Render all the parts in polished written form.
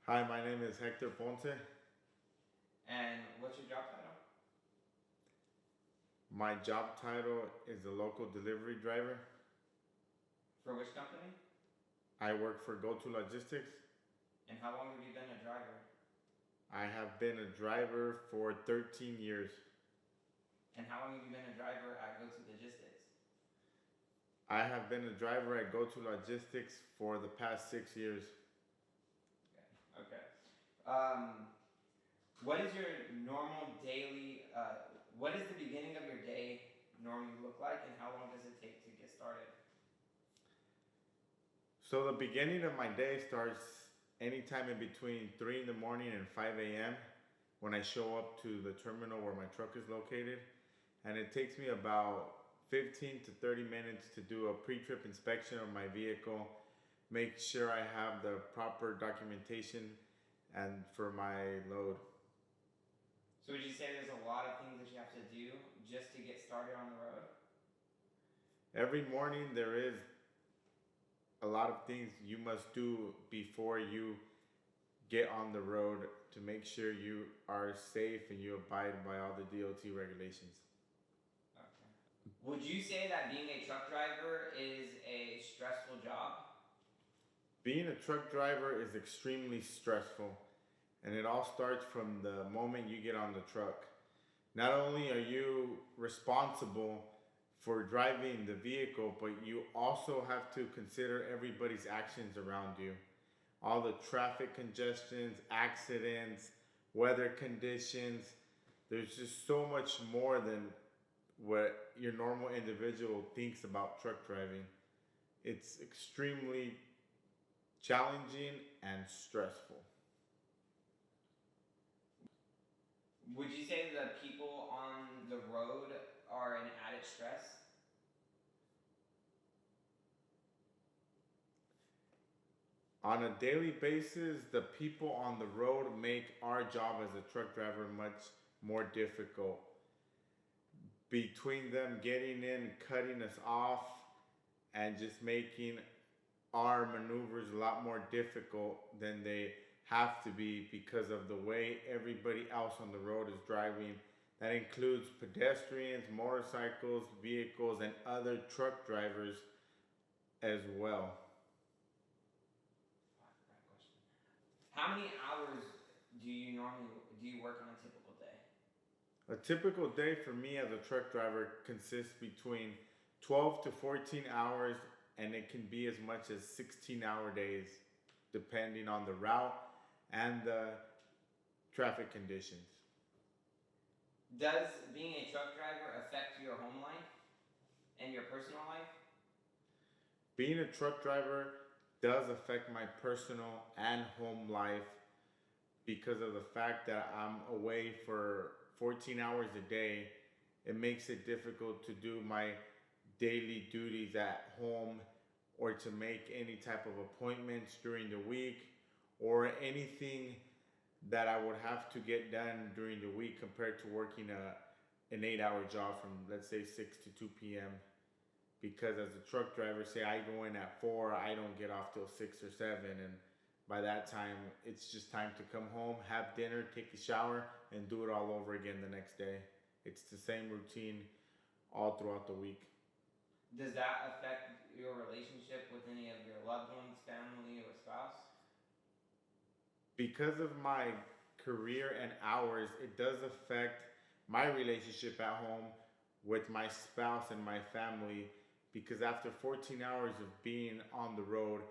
Hi, my name is Hector Ponce. And what's your job title? My job title is a local delivery driver. For which company? I work for GoTo Logistics. And how long have you been a driver? I have been a driver for 13 years. And how long have you been a driver at GoTo Logistics? I have been a driver at GoTo Logistics for the past 6 years. Okay. What is your normal daily, what does the beginning of your day normally look like, and how long does it take to get started? So the beginning of my day starts anytime in between 3 in the morning and 5 a.m. when I show up to the terminal where my truck is located. And it takes me about 15 to 30 minutes to do a pre-trip inspection of my vehicle, make sure I have the proper documentation and for my load. So would you say there's a lot of things that you have to do just to get started on the road? Every morning there is a lot of things you must do before you get on the road to make sure you are safe and you abide by all the DOT regulations. Okay. Would you say that being a truck driver is a stressful job? Being a truck driver is extremely stressful, and it all starts from the moment you get on the truck. Not only are you responsible for driving the vehicle, but you also have to consider everybody's actions around you. All the traffic congestions, accidents, weather conditions. There's just so much more than what your normal individual thinks about truck driving. It's extremely challenging and stressful. Would you say that people on the road are an added stress? On a daily basis, the people on the road make our job as a truck driver much more difficult. Between them getting in, cutting us off, and just making our maneuvers a lot more difficult than they have to be because of the way everybody else on the road is driving. That includes pedestrians, motorcycles, vehicles, and other truck drivers as well. How many hours do you work on a typical day? A typical day for me as a truck driver consists between 12 to 14 hours, and it can be as much as 16-hour days depending on the route and the traffic conditions. Does being a truck driver affect your home life and your personal life? Being a truck driver does affect my personal and home life because of the fact that I'm away for 14 hours a day. It makes it difficult to do my daily duties at home or to make any type of appointments during the week or anything that I would have to get done during the week compared to working an 8-hour job from, let's say, 6 to 2 p.m. Because as a truck driver, say I go in at 4, I don't get off till 6 or 7, and by that time it's just time to come home, have dinner, take a shower, and do it all over again the next day. It's the same routine all throughout the week. Does that affect your relationship with any of your loved ones, family, or spouse? Because of my career and hours, it does affect my relationship at home with my spouse and my family, because after 14 hours of being on the road,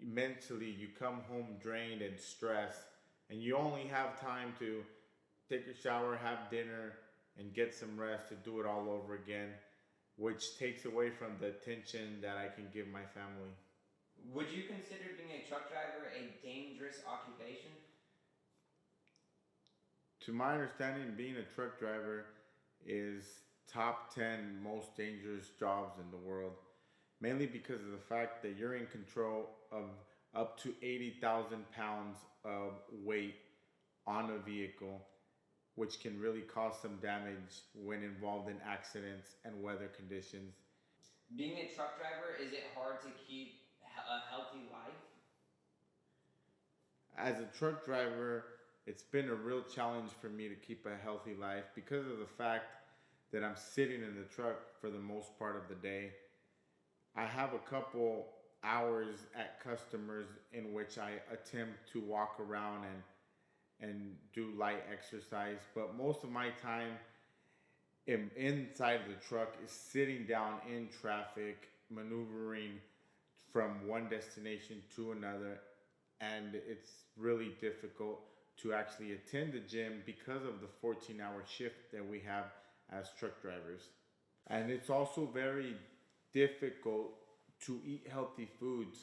mentally you come home drained and stressed, and you only have time to take a shower, have dinner, and get some rest to do it all over again, which takes away from the attention that I can give my family. Would you consider being a truck driver a dangerous occupation? To my understanding, being a truck driver is top 10 most dangerous jobs in the world, mainly because of the fact that you're in control of up to 80,000 pounds of weight on a vehicle, which can really cause some damage when involved in accidents and weather conditions. Being a truck driver, is it hard to keep a healthy life? As a truck driver, it's been a real challenge for me to keep a healthy life because of the fact that I'm sitting in the truck for the most part of the day. I have a couple hours at customers in which I attempt to walk around and do light exercise, but most of my time inside of the truck is sitting down in traffic, maneuvering from one destination to another, and it's really difficult to actually attend the gym because of the 14-hour shift that we have as truck drivers. And it's also very difficult to eat healthy foods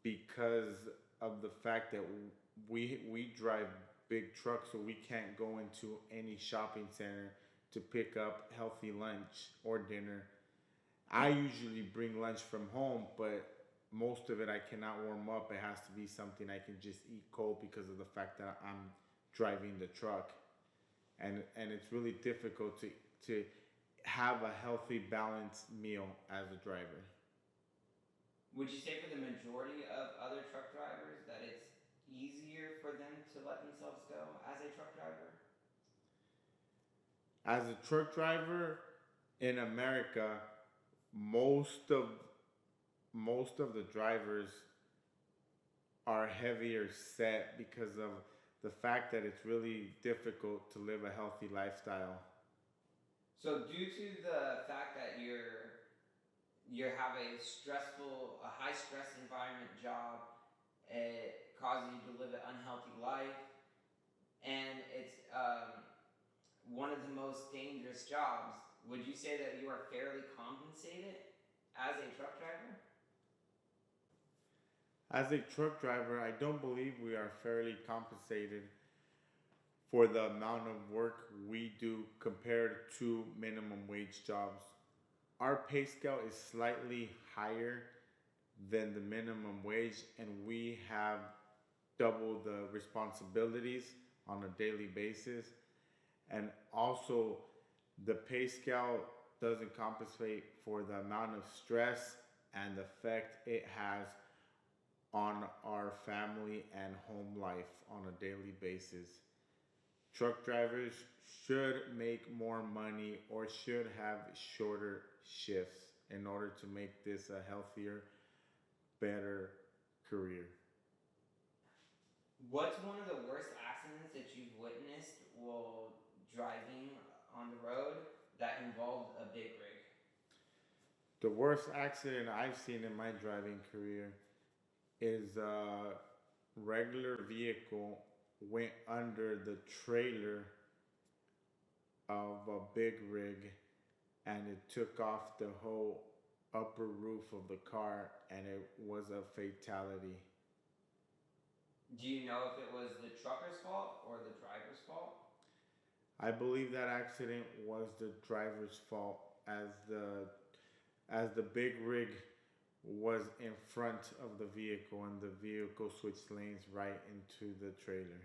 because of the fact that we drive big trucks, so we can't go into any shopping center to pick up healthy lunch or dinner. I usually bring lunch from home, but most of it I cannot warm up. It has to be something I can just eat cold because of the fact that I'm driving the truck. And it's really difficult to have a healthy, balanced meal as a driver. Would you say for the majority of other truck drivers that it's easier for them to let themselves go as a truck driver? As a truck driver in America, most of the drivers are heavier set because of the fact that it's really difficult to live a healthy lifestyle. So due to the fact that you have a high stress environment job, it causes you to live an unhealthy life, and it's one of the most dangerous jobs. Would you say that you are fairly compensated as a truck driver? As a truck driver, I don't believe we are fairly compensated for the amount of work we do compared to minimum wage jobs. Our pay scale is slightly higher than the minimum wage, and we have double the responsibilities on a daily basis. And also, the pay scale doesn't compensate for the amount of stress and the effect it has on our family and home life on a daily basis. Truck drivers should make more money or should have shorter shifts in order to make this a healthier, better career. What's one of the worst accidents that you've witnessed while driving on the road that involved a big rig? The worst accident I've seen in my driving career is a regular vehicle went under the trailer of a big rig, and it took off the whole upper roof of the car, and it was a fatality. Do you know if it was the trucker's fault or the driver's fault? I believe that accident was the driver's fault, as the big rig was in front of the vehicle and the vehicle switched lanes right into the trailer.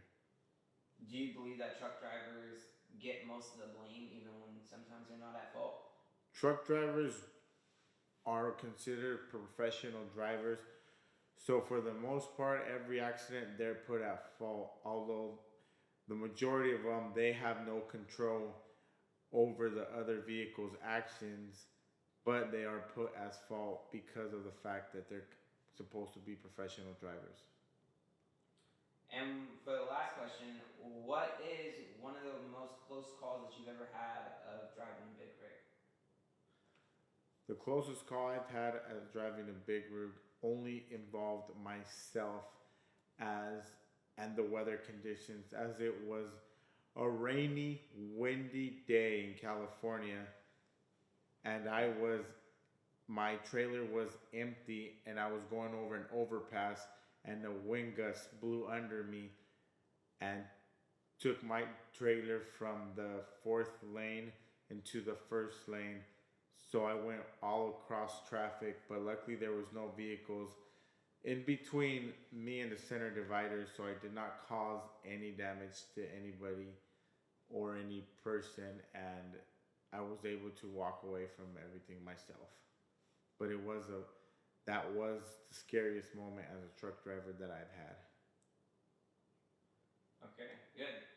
Do you believe that truck drivers get most of the blame even when sometimes they're not at fault? Truck drivers are considered professional drivers, so for the most part, every accident they're put at fault, although the majority of them, they have no control over the other vehicle's actions, but they are put as fault because of the fact that they're supposed to be professional drivers. And for the last question, what is one of the most close calls that you've ever had of driving a big rig? The closest call I've had as driving a big rig only involved myself and the weather conditions, as it was a rainy, windy day in California, and my trailer was empty, and I was going over an overpass, and the wind gust blew under me and took my trailer from the fourth lane into the first lane. So I went all across traffic, but luckily there was no vehicles in between me and the center divider, so I did not cause any damage to anybody or any person, and I was able to walk away from everything myself. But that was the scariest moment as a truck driver that I've had. Okay, good.